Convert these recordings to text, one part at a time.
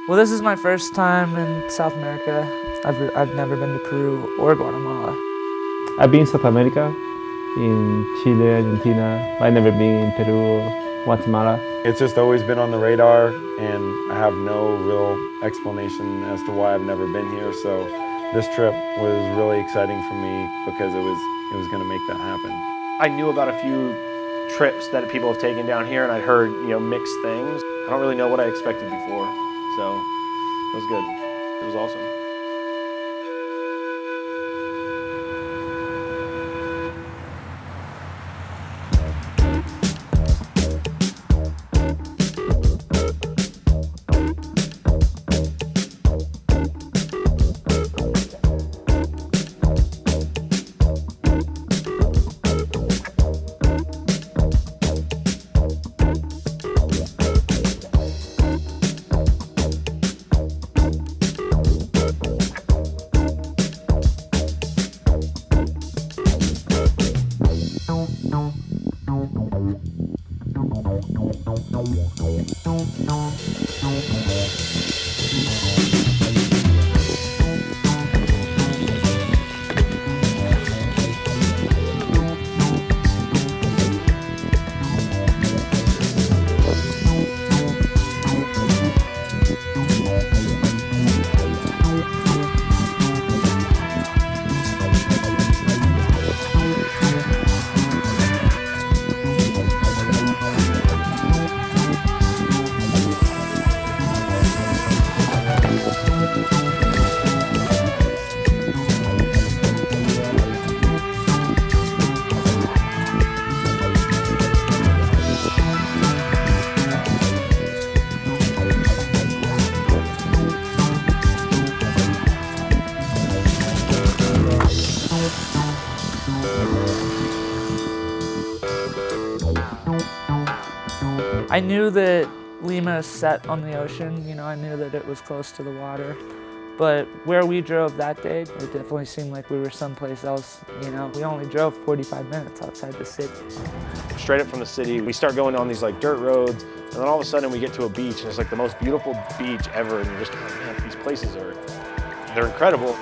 Well, this is my first time in South America. I've never been to Peru or Guatemala. I've been in South America, in Chile, Argentina. I've never been in Peru or Guatemala. It's just always been on the radar, and I have no real explanation as to why I've never been here. So this trip was really exciting for me because it was going to make that happen. I knew about a few trips that people have taken down here, and I'd heard mixed things. I don't really know what I expected before, so it was good. It was awesome. I knew that Lima is set on the ocean. I knew that it was close to the water. But where we drove that day, it definitely seemed like we were someplace else. We only drove 45 minutes outside the city. Straight up from the city, we start going on these dirt roads, and then all of a sudden we get to a beach, and it's the most beautiful beach ever, and you're just like, man, these places they're incredible.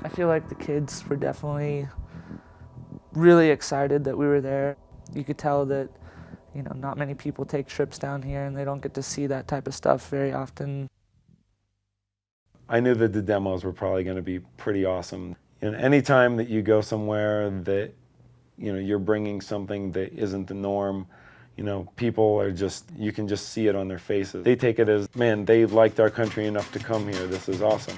I feel like the kids were definitely really excited that we were there. You could tell that, not many people take trips down here and they don't get to see that type of stuff very often. I knew that the demos were probably going to be pretty awesome. And anytime that you go somewhere that, you're bringing something that isn't the norm, people are you can just see it on their faces. They take it as, man, they liked our country enough to come here. This is awesome.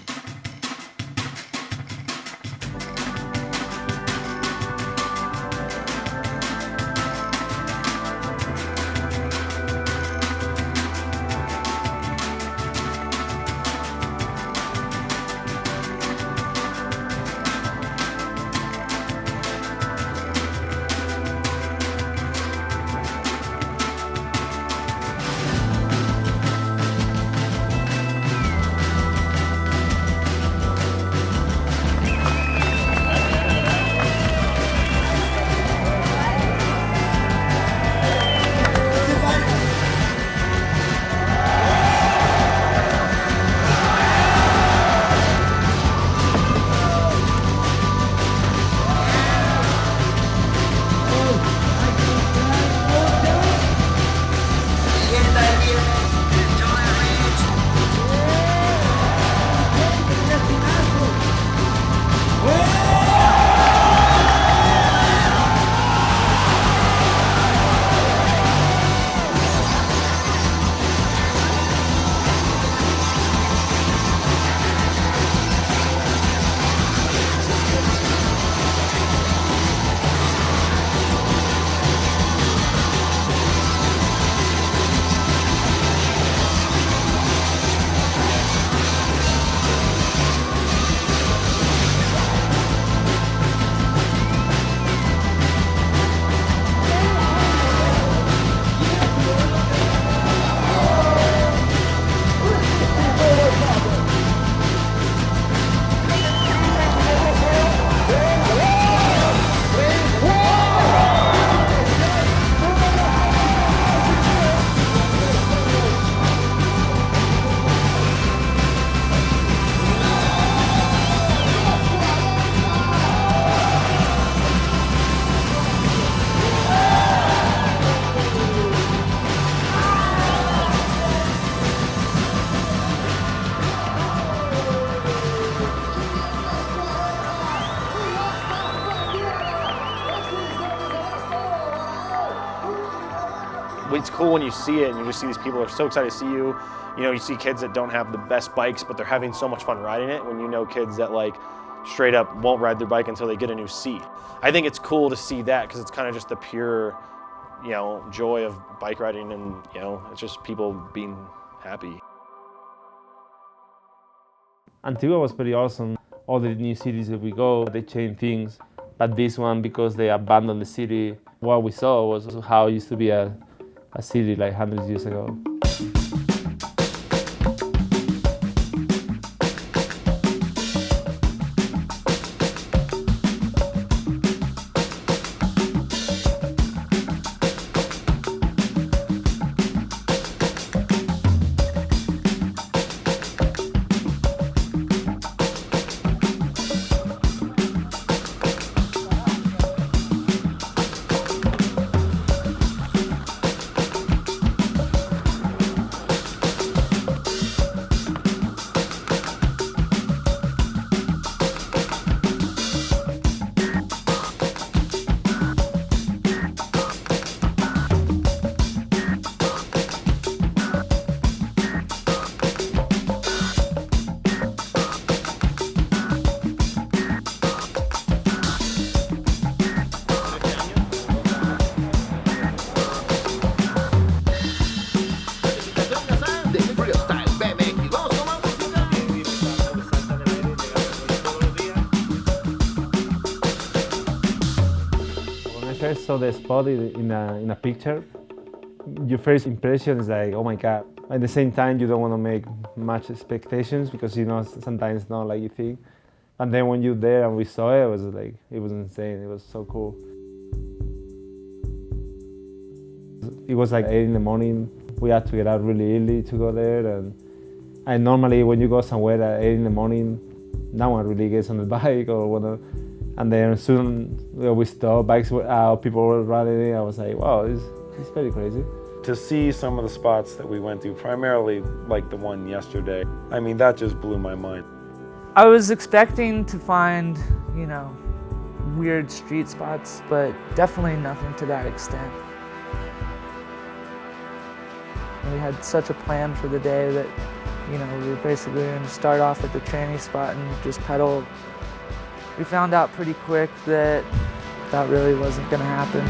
it's cool when you see it and you just see these people are so excited to see you. You know, you see kids that don't have the best bikes, but they're having so much fun riding it, when you know kids that like straight up won't ride their bike until they get a new seat. I think it's cool to see that because it's kind of just the pure, you know, joy of bike riding, and you know, it's just people being happy. Antigua was pretty awesome. All the new cities that we go, they change things. But this one, because they abandoned the city, what we saw was how it used to be a city like hundreds of years ago. When I first saw the spot in a picture, your first impression is like, oh my God. At the same time, you don't want to make much expectations because you know sometimes it's not like you think. And then when you're there and we saw it, it was insane. It was so cool. It was like 8 in the morning. We had to get out really early to go there. And normally when you go somewhere at 8 in the morning, no one really gets on the bike or whatever. And then soon we stopped, bikes were out, people were running. I was like, wow, it's very crazy. To see some of the spots that we went to, primarily like the one yesterday, I mean, that just blew my mind. I was expecting to find, you know, weird street spots, but definitely nothing to that extent. We had such a plan for the day that, you know, we were basically going to start off at the tranny spot and just pedal. We found out pretty quick that that really wasn't going to happen.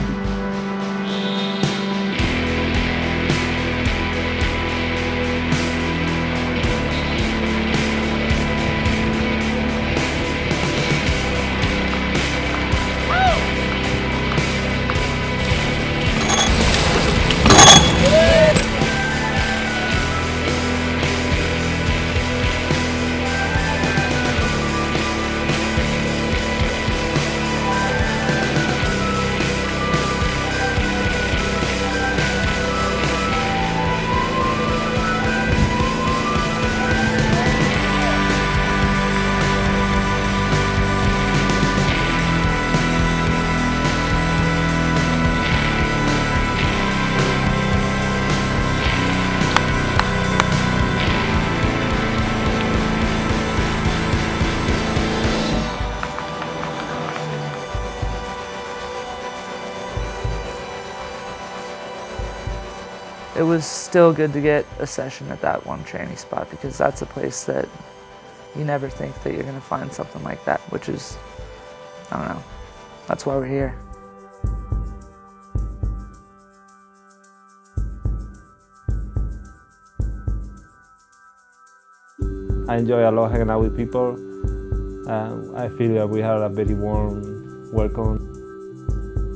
It was still good to get a session at that one tranny spot because that's a place that you never think that you're gonna find something like that, which is, I don't know, that's why we're here. I enjoy a lot hanging out with people. I feel that we had a very warm welcome.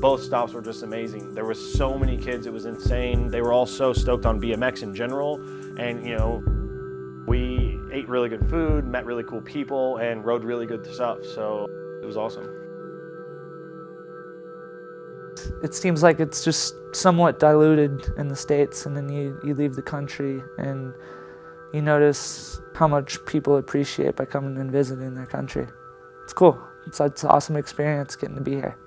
Both stops were just amazing. There were so many kids, it was insane. They were all so stoked on BMX in general. And you know, we ate really good food, met really cool people, and rode really good stuff. So it was awesome. It seems like it's just somewhat diluted in the States, and then you leave the country and you notice how much people appreciate by coming and visiting their country. It's cool. It's an awesome experience getting to be here.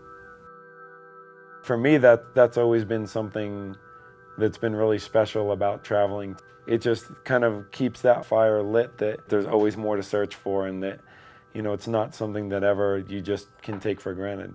For me, that's always been something that's been really special about traveling. It just kind of keeps that fire lit that there's always more to search for, and that, you know, it's not something that ever you just can take for granted.